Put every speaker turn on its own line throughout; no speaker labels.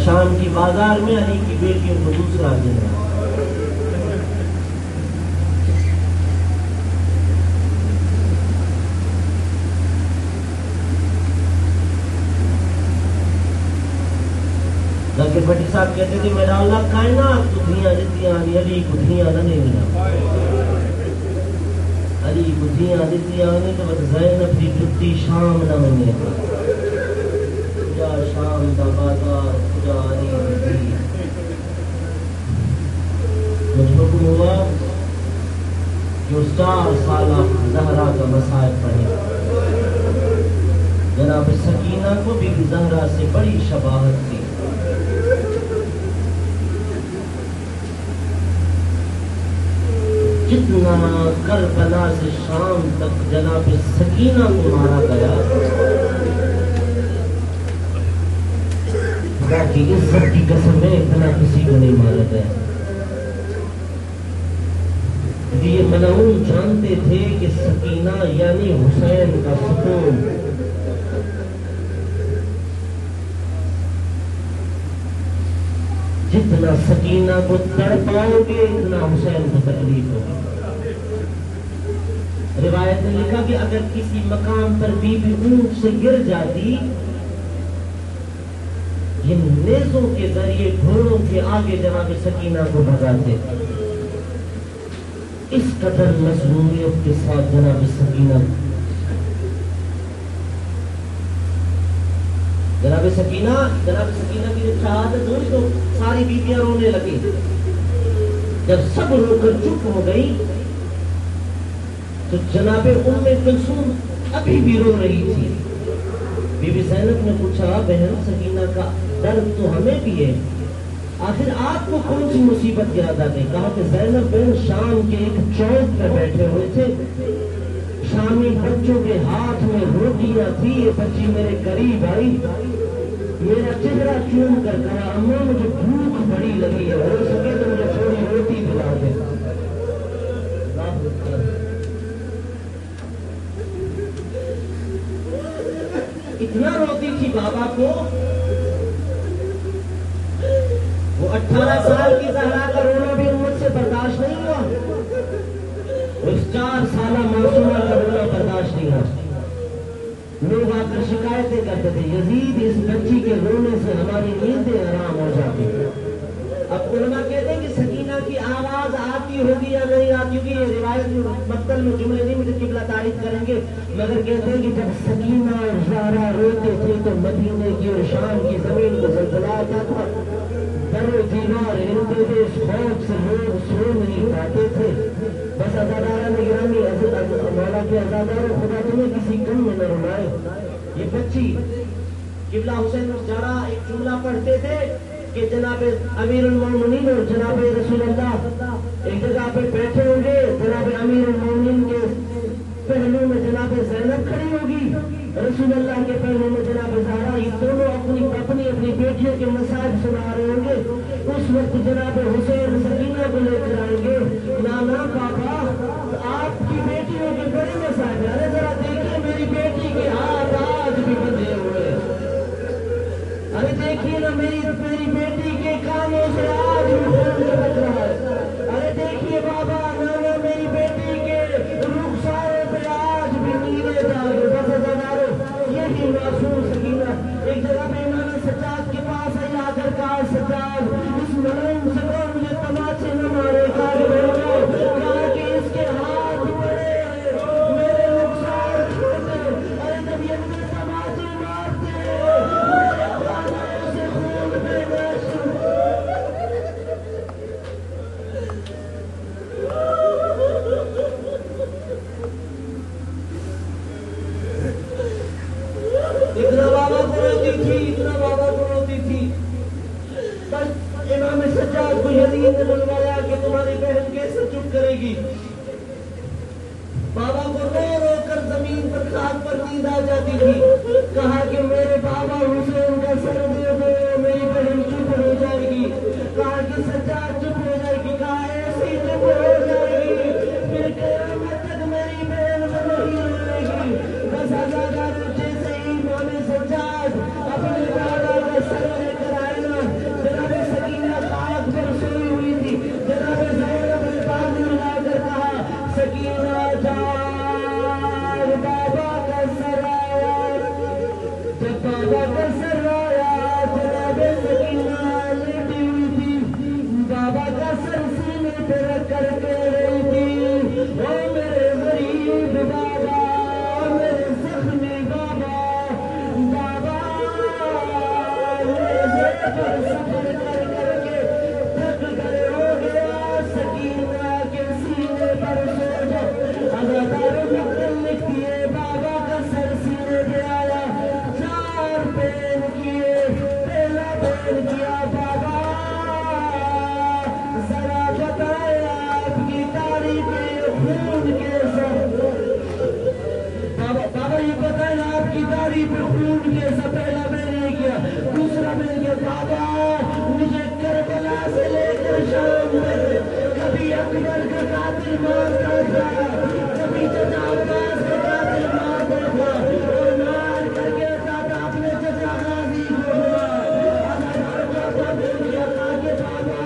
شام کی بازار میں علی کی بیٹیوں کو دوسرا دن ہے. کہ بھٹی صاحب کہتے تھے میرا اللہ کائنات کو دھیاں دیتیاں علی کو دھیاں نہ دینا. علی کو دھیاں دیتیاں نہیں تو بس زینب دی ٹوٹی شام نہ منے. کجا شام دا بازار کجا علی دی. مجھ حکم ہوا جو 4 سالہ زہرا کا مصائب پڑھے. جناب سکینہ کو بھی زہرا سے بڑی شباہت تھی. جتنا کربلا سے شام تک جناب سکینہ کو مارا گیا خدا کی عزت کی قسم ہے اتنا کسی کو نہیں مارا گیا. یہ ملعون جانتے تھے کہ سکینہ یعنی حسین کا سکون. جتنا سکینہ کو تڑپاؤ گے اتنا حسین کو تکلیف ہوگی. روایت نے لکھا کہ اگر کسی مقام پر بی بی اونٹ سے گر جاتی یہ نیزوں کے ذریعے گھوڑوں کے آگے جناب سکینہ کو بھگاتے. اس قدر مظلومیت کے ساتھ جناب سکینہ کی جب شہادت ہوئی تو ساری بیویاں رونے لگی. جب سب رو کر چپ ہو گئی تو جناب ام کلثوم ابھی بھی رو رہی تھی. بی بی زینب نے پوچھا بہن سکینہ کا درد تو ہمیں بھی ہے آخر آپ کو کون سی مصیبت یاد آ گئی. کہا کہ زینب بہن شام کے ایک چوک پہ بیٹھے ہوئے تھے. شامی بچوں کے ہاتھ میں روٹیاں تھی. یہ بچی میرے قریب آئی میرا چہرہ چوم کر کہا اماں مجھے بھوک بڑی لگی ہے ہو سکے تو مجھے تھوڑی روٹی دلا دے. اتنا روتی تھی بابا کو. وہ 18 سال کی زہرا کا رونا بھی امت سے برداشت نہیں ہوا. اس 4 سالہ معصومہ کا رونا برداشت نہیں ہوا. لوگ آ کر شکایتیں کرتے تھے یزید اس بچی کے رونے سے ہماری نیندیں آرام ہو جاتی. اب علماء کہتے ہیں کہ سکینہ کی آواز آتی ہوگی یا نہیں آتی ہوگی یہ روایت مقتل میں جملے نہیں مجھے قبلہ تعریف کریں گے مگر کہتے ہیں کہ جب سکینہ اور زہرا روتے تھے تو مدینے کی اور شام کی زمین کو زلزلہ آتا تھا. در و دیوار ہلتے تھے. اس خوف سے لوگ سو نہیں پاتے تھے. بس عزادارہ نگرانی مولا کے عزاداروں خدا تمہیں کسی کم میں نہ رلائے. یہ بچی قبلہ حسین زہرا ایک جملہ پڑھتے تھے کہ جناب امیر المومنین اور جناب رسول اللہ ایک جگہ پہ بیٹھے ہوں گے. جناب امیر المومنین کے پہلو میں جناب زینب کھڑی ہوگی رسول اللہ کے پہلو میں جناب زہرا. یہ دونوں اپنی بیٹیوں کے مصائب سنا رہے ہوں گے. اس وقت جناب حسین سکینہ کو لے کر آئیں گے. نانا پاپا آپ کی بیٹیوں کے بڑے مصائب ہیں. ارے ذرا دیکھیے میری بیٹی کے ہاتھ آج بھی بندھے ہوئے. ارے دیکھیے نا میری بیٹی کے کانوں سے آج بھی خون بچ رہا ہے. ارے دیکھیے بابا نانا میری بیٹی کے رخساروں پہ آج بھی نیلے داغ. بس عزادارو یہی معصوم سکینہ ایک جگہ پہ امام سجاد کے پاس آئی آ کر کہا سجاد اس ملعون سے کو مجھے تماچے نہ مارے. کہا کہ اس کے ہاتھ بڑے میرے رخسار چھوٹے. ارے جب یہ مجھے تماچے مارتے میرے کانوں سے خون بے نشر. اتنا بابا کو روتی تھی. بس امام سجاد کو یزید نے بلوایا کہ تمہاری بہن کیسے چپ کرے گی. بابا کو رو رو کر زمین پر خاک پر نیند آ جاتی تھی. کہا کہ میرے بابا حسین کا سر دے دو میری بہن چپ ہو جائے گی. کہا کہ سجاد چپ ہو جائے گی. کہا ایسی چپ ہو جائے گی پھر قیامت تک میری بہن نہیں رہے گی. بس آزادار جیسے ہی امام سجاد اپنے بابا کا سر لے کر آئے نا بیان کیا بابا ذرا بتائے آپ کی تاریخ خون کے ساتھ بابا یہ بتائیں آپ کی تعریف خون کے ساتھ پہلا میں نے کیا دوسرا میں نے بابا مجھے کربلا سے لے کر شام میں کبھی اکبر کا قاتل مارتا تھا کبھی چچا عباس کا قاتل مارتا تھا اور مار کر کے دادا اپنے چچا غازی کو بابا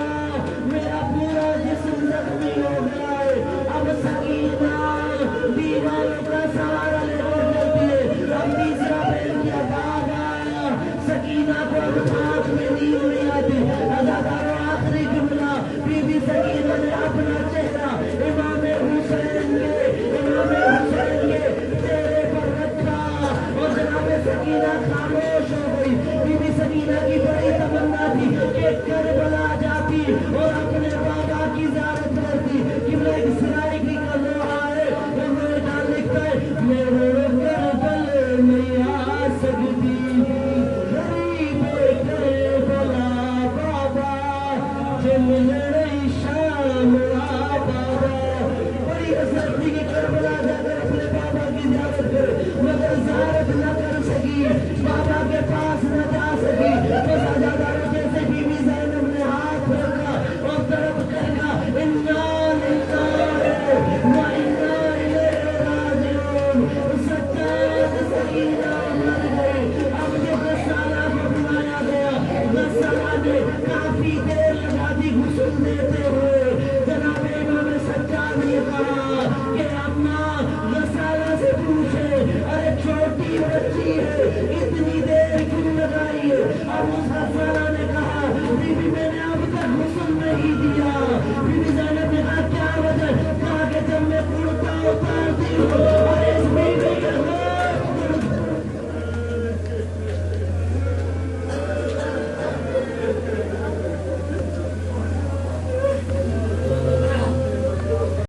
میرا پورا جسم زخمی ہو گیا ہے اب سکینہ دیواروں کا سہارا لے کر چلتی ہے اب تیسرا بیل کیا بابا سکینہ کو اب ہاتھ میں نیند نہیں آتی ازاداروں آخری جملہ بی بی سکینہ نے اپنا چہرہ امام حسین کے چہرے پر رکھا اور جناب سکینہ خاموش ہو گئی بی بی سکینہ کی بڑی تمنا تھی کہ کربلا جاتی اور اپنے بابا کی زیارت کرتی قبلہ اسرائیل کی کلوہا ہے انہوں نے لکھتا ہے میں رو کربل نہیں آ سکتی غریب کربلا بابا جن لڑی شام بابا بڑی حسرت تھی کہ کربلا جا کر اپنے بابا کی زیارت کرے مگر زیارت نہ کر سکی بابا کے پاس نہ جا سکی تو سجاداروں جیسے بی بی زینب نے ہاتھ رکھا اور طرف کہا انا للہ و انا الیہ راجعون سجاد سکینہ مر گئی اب جو غسالہ کو بلایا گیا غسالہ نے کافی دیر لگا دی غسل دیتے ہوئے جناب امام سجاد نے کہا کہ اماں غسالہ سے پوچھے ارے چھوٹی بچی ہے اتنی دیر کیوں لگائی ہے اب اس غسالہ